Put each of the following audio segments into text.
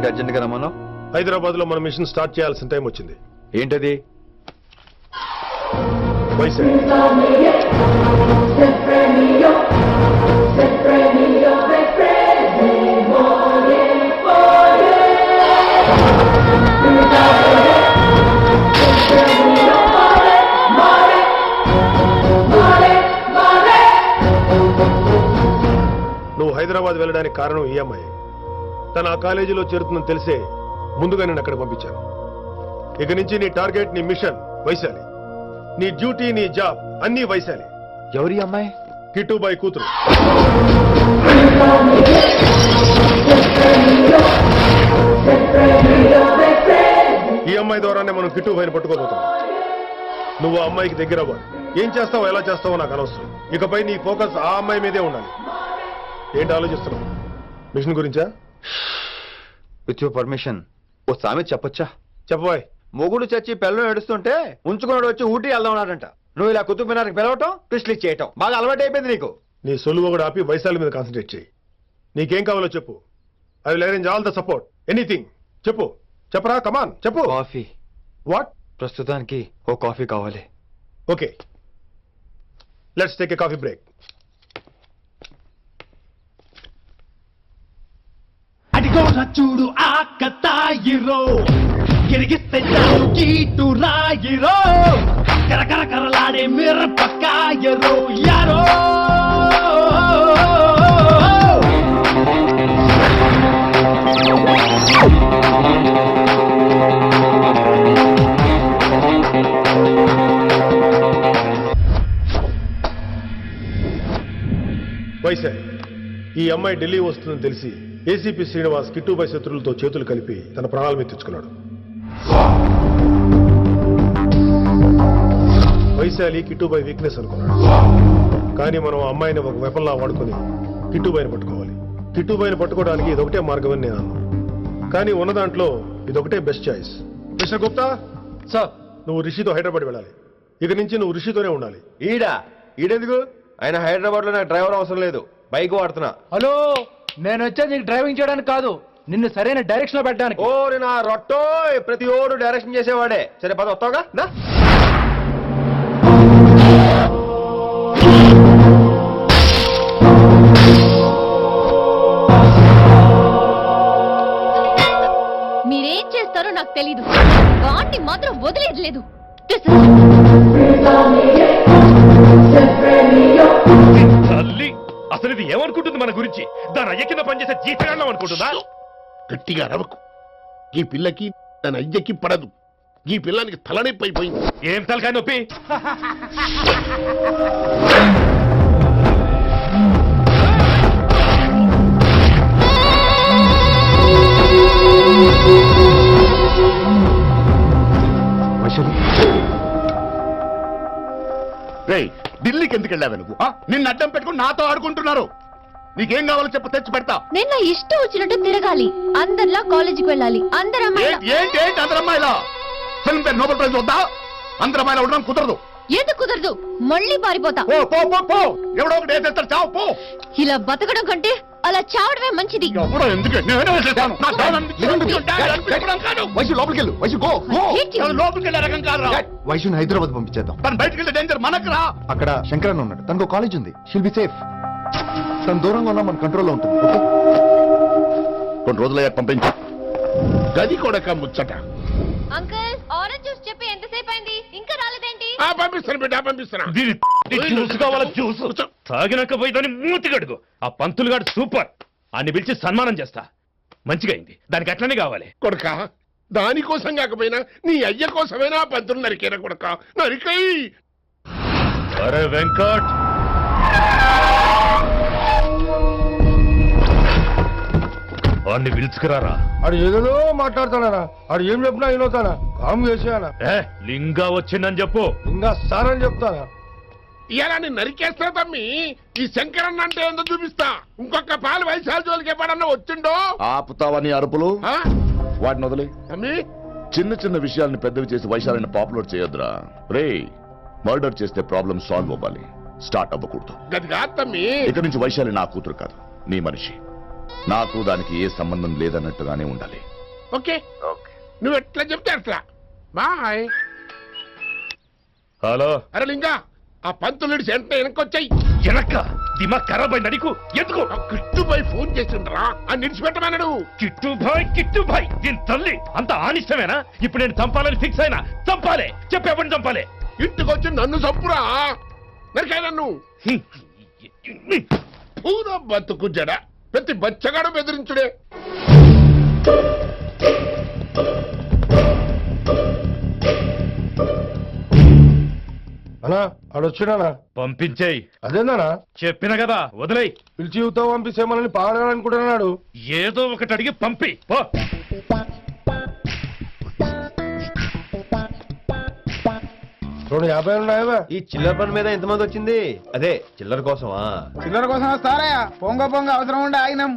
ఏంటి అర్జెంట్ గా రమ్మను? హైదరాబాద్ లో మన మిషన్ స్టార్ట్ చేయాల్సిన టైం వచ్చింది. ఏంటది? వైజాగ్. నువ్వు హైదరాబాద్ వెళ్ళడానికి కారణం ఈ అమ్మాయి. తను ఆ కాలేజీలో చేరుతుందని తెలిసే ముందుగా నేను అక్కడ పంపించాను. ఇక నుంచి నీ టార్గెట్, నీ మిషన్ వైశాలి. నీ డ్యూటీ, నీ జాబ్ అన్నీ వైశాలి. ఎవరి అమ్మాయి? కిట్టుబాయి కూతురు. ఈ అమ్మాయి ద్వారానే మనం కిట్టుబాయిని పట్టుకోబోతున్నాం. నువ్వు ఆ అమ్మాయికి దగ్గర అవ్వాలి. ఏం చేస్తావో ఎలా చేస్తావో నాకు అనవసరం. ఇకపై నీ ఫోకస్ ఆ అమ్మాయి మీదే ఉండాలి. ఏంటి ఆలోచిస్తున్నావు? మిషన్ గురించా? విత్ యువర్ పర్మిషన్ ఓ సామెత చెప్పొచ్చా? చెప్పబాయ్. మొగుడు చచ్చి పిల్లలు ఏడుస్తుంటే ఉంచుకున్నాడు వచ్చి ఊటీ వెళ్దామన్నాడంట. నువ్వు ఇలా కుతుబ్ మినార్కి పిలవటం, పిస్లిక్ చేయటం బాగా అలవాటు అయిపోయింది నీకు. నీ సొలువు కూడా ఆపి వైశాలి మీద కాన్సన్ట్రేట్ చేయి. నీకేం కావాలో చెప్పు. I will arrange all the support. Anything చెప్పు. చెప్పరా, కమాన్ చెప్పు. కాఫీ. వాట్? ప్రస్తుతానికి ఓ కాఫీ కావాలి. Okay, let's take a coffee break. అడిగో చూడు ఆకతాయిరో, గిరిగిస్తే చాలు కీటు రాయిరో, కరకర కరలాడే మిరపకాయరో యారో. వైశాలి, ఈ అమ్మాయి ఢిల్లీ వస్తుందని తెలిసి ఏసీపీ శ్రీనివాస్ కిట్టుబాయి శత్రులతో చేతులు కలిపి తన ప్రాణాల మీద తెచ్చుకున్నాడు. వైశాలి కిట్టుబాయి వీక్నెస్ అనుకున్నాడు. కానీ మనం ఆ అమ్మాయిని ఒక వెపన్లా వాడుకుని కిట్టుబాయిని పట్టుకోవాలి. కిట్టుబాయిని పట్టుకోవడానికి ఇదొకటే మార్గమని నేను అన్నాను. కానీ ఉన్న దాంట్లో ఇదొకటే best choice. Mister Gupta sir, నువ్వు రిషితో హైదరాబాద్ వెళ్ళాలి. ఇక నుంచి నువ్వు రిషితోనే ఉండాలి. ఈడెందుకు? ఆయన హైదరాబాద్ లో నాకు డ్రైవర్ అవసరం లేదు, బైక్ వాడుతున్నా. హలో, నేను వచ్చేది నీకు డ్రైవింగ్ చేయడానికి కాదు, నిన్ను సరైన డైరెక్షన్ లో పెట్టడానికి. ఓ నా రొట్టో, ప్రతి ఓడు డైరెక్షన్ చేసేవాడే. సరే పద, వస్తావుగా నా. మీరేం చేస్తారో నాకు తెలీదు, వాటిని మాత్రం వదిలేదు లేదు. తల్లి, అసలు ఇది ఏమనుకుంటుంది మన గురించి? దాని అయ్య కింద పనిచేసే జీతగాళ్ళం అనుకుంటుందా? గట్టిగా రవకు. ఈ పిల్లకి తన అయ్యకి పడదు. ఈ పిల్లానికి తలనొప్పి అయిపోయింది. ఏం తలకాయ నొప్పి? రేయ్, ఢిల్లీకి ఎందుకు వెళ్ళావు నువ్వు? నిన్ను అడ్డం పెట్టుకుని నాతో ఆడుకుంటున్నారు. నీకేం కావాలో చెప్పు, తెచ్చి పెడతా. నేను నా ఇష్టం వచ్చినట్టు తిరగాలి, అందరిలా కాలేజీకి వెళ్ళాలి. అందరు ఏంటి అందరు అమ్మాయిలా? ఫిల్మ్ పేరు నోబెల్ ప్రైజ్ వద్దా? అందరు అమ్మాయిలా ఉండడం కుదరదు. ఎందుకు కుదరదు? మళ్ళీ పారిపోతా. పో పో పో పో. ఎవడో ఒకటి ఏదేస్తారు, చావు పో. ఇలా బతకడం కంటే అలా చావడమే మంచిది. ఎవడో ఎందుకు? నేనే వేసేస్తాను. నా దాని అనిపించుకోవడం కాదు. వైశు లోపలికి వెళ్ళు. వైశు గో. లోపలికి వెళ్ళే రకం కాదురా. వైశుని హైదరాబాద్ పంపించేద్దాం. తను బయటికి వెళ్ళే డేంజర్ మనకు రా. అక్కడ శంకరన్ ఉన్నాడు, తనకు కాలేజ్ ఉంది. షిల్ బి సేఫ్. తను దూరంగా ఉన్నా మన కంట్రోల్లో ఉంటుంది. ఓకే, కొన్ని రోజులయ్యా పంపించు. గది కూడా ముచ్చట. అంకుల్, ఆరెంజ్ జ్యూస్ చెప్పి ఎంతసేపు అయింది, ఇంకా రాలేదేంటి? పంపిస్తాను బిడ్డ, పంపిస్తాను. జ్యూస్ కావాలా? జ్యూస్ తాగినాక పోయి దాన్ని మూతి గడుగు. ఆ పంతులు గాడు సూపర్, అన్ని పిలిచి సన్మానం చేస్తా. మంచిగా అయింది, దానికి అట్లనే కావాలి. కొడుక, దానికోసం కాకపోయినా నీ అయ్య కోసమైనా పంతులు నరికేరా కొడుక, నరికై. అరే వెంకట్, వాడిని పిలుచుకురారా. ఆడు ఏదో మాట్లాడతానా? ఆడు ఏం చెప్పినా వినవుతానా? కామ్ చేసేయాలా? లింగా వచ్చిందని చెప్పు. ఇంకా సారని చెప్తానా? ఇలా నేను నరికేస్తా తమ్మి. ఈ శంకరన్న అంటే ఏందో చూపిస్తా. ఇంకొక పాలు వైశాల జోలికి ఎప్పుడన్నా వచ్చిండో ఆపుతావని అరుపులు. వాటిని వదిలే తమ్మి. చిన్న చిన్న విషయాలను పెద్దవి చేసి వైశాలని పాపులర్ చేయొద్దురా. రే, మర్డర్ చేస్తే ప్రాబ్లం సాల్వ్ అవ్వాలి, స్టార్ట్ అవ్వకూడదు. గది కాదు తమ్మి. ఇక నుంచి వైశాలి నా కూతురు కాదు, నీ మనిషి. నాకు దానికి ఏ సంబంధం లేదన్నట్టుగానే ఉండాలి. ఓకే నువ్వు ఎట్లా చెప్తే అట్లా బాయ్. హలో అరే లింగా ఆ పంతులుడి సెంటర్ వెనకొచ్చాయి. వెనక్క దిమాగ్ ఖరాబ్ అయింది నీకు ఎందుకు కిట్టుబాయ్ ఫోన్ చేసిండ్రా అని నిడిచిపెట్టమన్నాడు. కిట్టుభాయ్ దీని తల్లి అంత ఆనిష్టమేనా? ఇప్పుడు నేను చంపాలని ఫిక్స్ అయినా చంపాలే చెప్పేపని చంపాలే. ఇంటికొచ్చి నన్ను చంపురా నరికాయ నన్ను. పూరా బతుకు జడ ప్రతి బచ్చగాడు బెదిరించుడే. అన్నా ఆడొచ్చినా పంపించేయి. అదేందనా చెప్పిన కదా వదిలేయ్. పిలిచి యువత పంపిస్తేమని పాడాలనుకుంటున్నాడు. ఏదో ఒకటి అడిగి పంపి పో. 250 ఉన్నాయా? ఈ చిల్లర పని మీద ఎంతమంది వచ్చింది? అదే చిల్లర కోసమా? చిల్లర కోసం వస్తారయ్యా, పొంగ పొంగ అవసరం ఉండే ఆగినాం.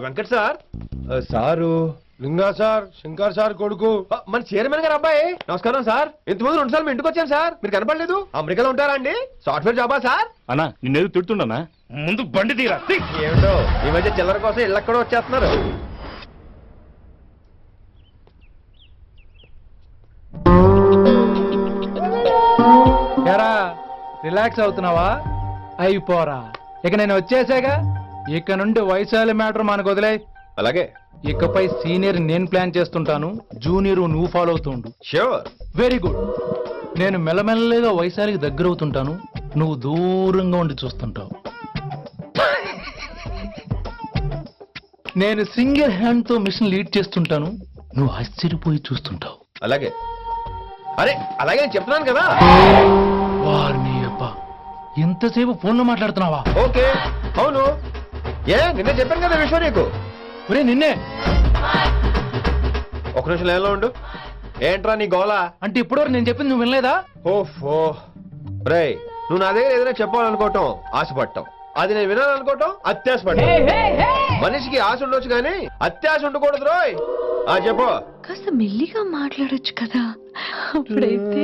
వెంకట్ సార్. సారు లింగా సార్, శంకర్ సార్ కొడుకు. మన చైర్మన్ గారు అబ్బాయి. నమస్కారం సార్. ఇంతకుముందు 2 సార్లు మీ ఇంటికి వచ్చాను సార్, మీరు కనపడలేదు. అమెరికాలో ఉంటారా అండి? సాఫ్ట్వేర్ జాబా సార్? అన్నా నిన్నేది తిడుతుండనా? ముందు బండి తీరా. ఏమిటో ఈ మధ్య చిల్లర కోసం ఇళ్ళక్కడ వచ్చేస్తున్నారు. ఎరా రిలాక్స్ అవుతున్నావా? అయిపోరా, ఇక నేను వచ్చేసాగా. ఇక నుండి వైశాలి మ్యాటర్ మనకు వదిలే. అలాగే. ఇకపై సీనియర్ నేను ప్లాన్ చేస్తుంటాను, జూనియర్ నువ్వు ఫాలో అవుతుండు. ష్యూర్. Very good. నేను మెల్లమెల్లగా వైశాలికి దగ్గర అవుతుంటాను, నువ్వు దూరంగా ఉండి చూస్తుంటావు. నేను సింగిల్ హ్యాండ్ తో మిషన్ లీడ్ చేస్తుంటాను, నువ్వు ఆశ్చర్యపోయి చూస్తుంటావు. అలాగే. అరే అలాగే నేను చెప్తున్నాను కదా. వారిని అబ్బా, ఎంతసేపు ఫోన్లో మాట్లాడుతున్నావా? ఓకే. అవును. నిన్నే చెప్పాను కదా విషయం నీకు. ఒరే నిన్నే. ఒక నిమిషం లైన్లో ఉండు. ఏంట్రా నీ గోలా? అంటే ఇప్పటివరకు నేను చెప్పింది నువ్వు వినలేదా? ఓఫో రేయ్, నువ్వు నా దగ్గర ఏదైనా చెప్పాలనుకోవటం ఆశపడటం, అది నేను వినాలనుకోవటం అత్యాశపడటం. మనిషికి ఆశ ఉండొచ్చు కానీ అత్యాశ ఉండకూడదు రోయ్. చెప్పు. కాస్త మెల్లిగా మాట్లాడొచ్చు కదా, అప్పుడైతే.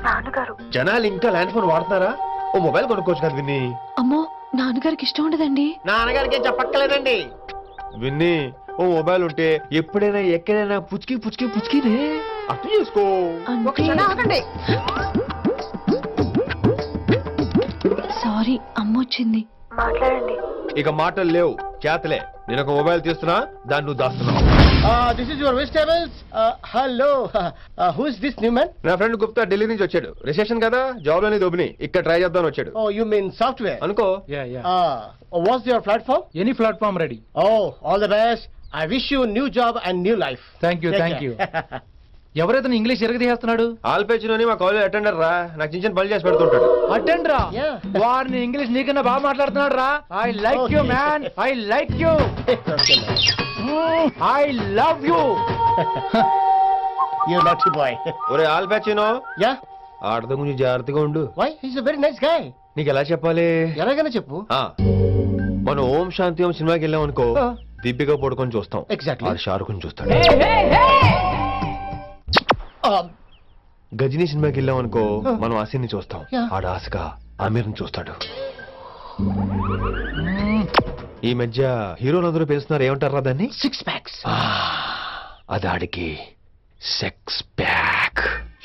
నాన్నగారు, జనాలు ఇంకా ల్యాండ్ ఫోన్ వాడుతున్నారా? ఓ మొబైల్ కొనుక్కోవచ్చు కదా విన్ని. అమ్మో నాన్నగారికి ఇష్టం ఉండదండి. నాన్నగారికి చెప్పక్కర్లేదండి. విన్ని, ఓ మొబైల్ ఉంటే ఎప్పుడైనా ఎక్కడైనా పుచ్చుకి పుచ్చుకి పుచ్చుకినే అర్థం చేసుకో. ఒక క్షణం ఆగండి. సారీ, అమ్మ వచ్చింది. మాట్లాడండి. ఇక మాటలు లేవు, చేతలే. నేను ఒక మొబైల్ తీస్తున్నా, దాన్ని నువ్వు దాస్తున్నావు. This is your vegetables. Hello, who is this new man? నా ఫ్రెండ్ గుప్తా ఢిల్లీ నుంచి వచ్చాడు. రిసెప్షన్ కదా, జాబ్ లోని దొబ్బిని ఇక్కడ ట్రై చేద్దామని వచ్చాడు. Oh, you mean software? అనుకో. What's your platform? Any platform ready. Oh, all the best. I wish you a new job and new life. Thank you, Take thank you. care. ఎవరైతే English ఎరగదీస్తున్నాడు? ఆల్పేచినోని మా college attender రా, నాకు చిన్న చిన్న పనులు చేసి పెడుతుంటాడు. అటెండ్ రా. Yeah. వారిని ఇంగ్లీష్ నీకన్నా బాగా మాట్లాడుతున్నాడు రా. I like you man, I like you, Okay, man. I love you. You naughty boy. ఒరే ఆల్పేచినో, Yeah? ఆడత గురించి జాగ్రత్తగా ఉండు. Why? He's a very nice guy. నీకు ఎలా చెప్పాలి? ఎలాగైనా చెప్పు. మనం ఓం శాంతి ఓం సినిమాకి వెళ్ళాం అనుకో, దీపిక పడుకొని చూస్తాం. Exactly. ఆడు షారుఖ్ చూస్తాడు. గజనీ సినిమాకి వెళ్ళాం అనుకో, మనం ఆసిని చూస్తాం. Yeah. ఆడు ఆశగా ఆమీర్ని చూస్తాడు. ఈ మధ్య హీరోలందరూ పేరుస్తున్నారు, ఏమంటారా దాన్ని? 6 packs. అది ఆడికి sex pack.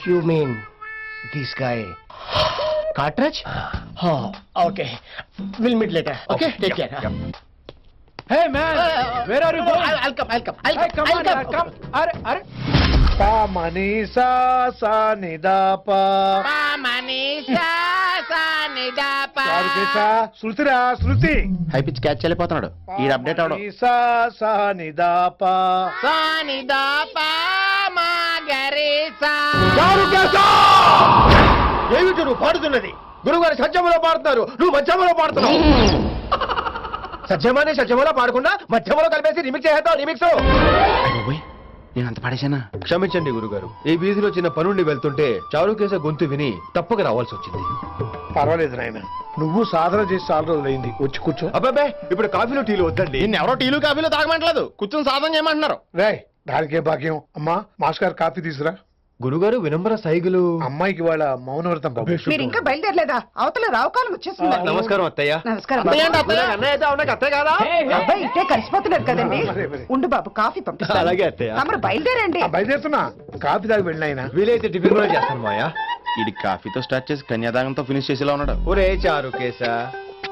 You mean this guy? Cartridge? Oh, okay. We'll meet later. Okay, take care. Hey man, where are you going? I'll come. Hey, come on, come. అరే అరే. పా మనీసా సా నిదాపా. పా మనీసా సా నిదాపా. చారుకేసా శృతిరా శృతి. హై పిచ్ క్యాచ్ వెళ్ళిపోతున్నాడు. ఈ update అవడం. మనీసా సా నిదాపా. సా నిదాపా మా గరేసా. చారుకేశా! ఏమిటి నువ్వు పాడుతున్నది? గురువుగారు సత్యములో పాడుతున్నారు, నువ్వు మధ్యమలో పాడుతున్నావు. సత్యమాని సత్యములో పాడకుండా మధ్యమలో కలిపేసి రిమిక్స్ చేస్తావు. రిమిక్స్. నేను అంత పడేశానా? క్షమించండి గురుగారు, ఈ వీధిలో చిన్న పనుండి వెళ్తుంటే చారుకేశ గొంతు విని తప్పక రావాల్సి వచ్చింది. పర్వాలేదు నాయన, నువ్వు సాధన చేసి చాలా రోజులు అయింది. వచ్చి కూర్చో. అబ్బాబే, ఇప్పుడు కాఫీలో టీలు వద్దండి. నిన్న ఎవరో టీలు కాఫీలు తాగమంటలేదు, కూర్చొని సాధన చేయమంటున్నారు. రే, దానికే భాగ్యం. అమ్మా, మాస్టర్ గారు కాఫీ తీసురా. గురుగారు వినమ్ర సైగులు. అమ్మాయికి వాళ్ళ మౌనవ్రతం బాబు. మీరు ఇంకా బయలుదేరలేదా? అవతల రావుకాలం వచ్చేస్తుంది. నమస్కారం అత్తయ్య. నమస్కారం. అన్నయ్య అయితే అవునా అత్తయ్య కాదా? అబ్బాయి ఇట్టే కలిసిపోతున్నారు కదండి. ఉండు బాబు, కాఫీ పంపిస్తాను. అలాగే అత్తయ్య. తమరు బయలుదేరండి. బయలుదేరుతున్నా, కాఫీ తాగి వెళ్ళిన వీలైతే టిఫిన్ కూడా చేస్తాను మాయా. ఇది కాఫీతో స్టార్ట్ చేసి కన్యాదానంతో ఫినిష్ చేసేలా ఉన్నాడు. ఒరే చారు కేసా,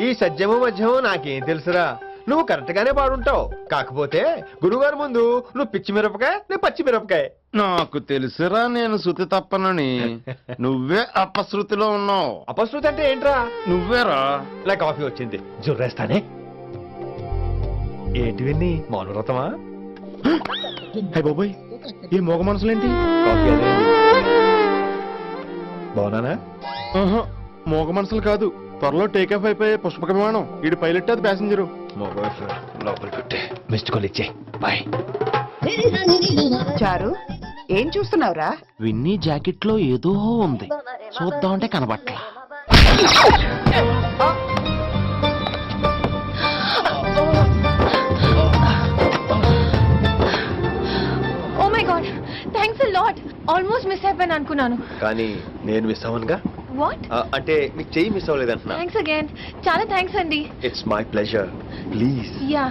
ఈ సత్యము మధ్యము నాకేం తెలుసురా. నువ్వు కరెక్ట్ గానే పాడుంటావు. కాకపోతే గురుగారు ముందు నువ్వు పిచ్చి మిరపకాయ, నేను పచ్చి మిరపకాయ. నాకు తెలుసురా నేను శృతి తప్పనని. నువ్వే అపశృతిలో ఉన్నావు. అపశృతి అంటే ఏంట్రా? నువ్వేరా. ఇలా కాఫీ వచ్చింది, జుర్రేస్తానే. ఏంటి విన్ని మౌనవ్రతమా? హై బాబోయ్, ఈ మోగ మనసులేంటి? కాఫీ అదే. బాగున్నానా? మోగ మనసులు కాదు, త్వరలో టేకాఫ్ అయిపోయే పుష్పక విమానం. ఈడు పైలట్, అది ప్యాసింజరు. లోపల పెట్టే మిస్డ్ కాల్ ఇచ్చే. బాయ్. చారు, ఏం చూస్తున్నావురా? విన్నీ జాకెట్ లో ఏదో ఉంది, చూద్దామంటే కనబట్ల. Oh my god, thanks a lot. Almost miss అయిపోయాను అనుకున్నాను. కానీ నేను మిస్ అవ్వనుగా. వాట్? అంటే నీకు చెయ్యి మిస్ అవ్వలేదంటున్నా. Thanks again. చాలా థ్యాంక్స్ అండి. It's my pleasure. Please. Yeah,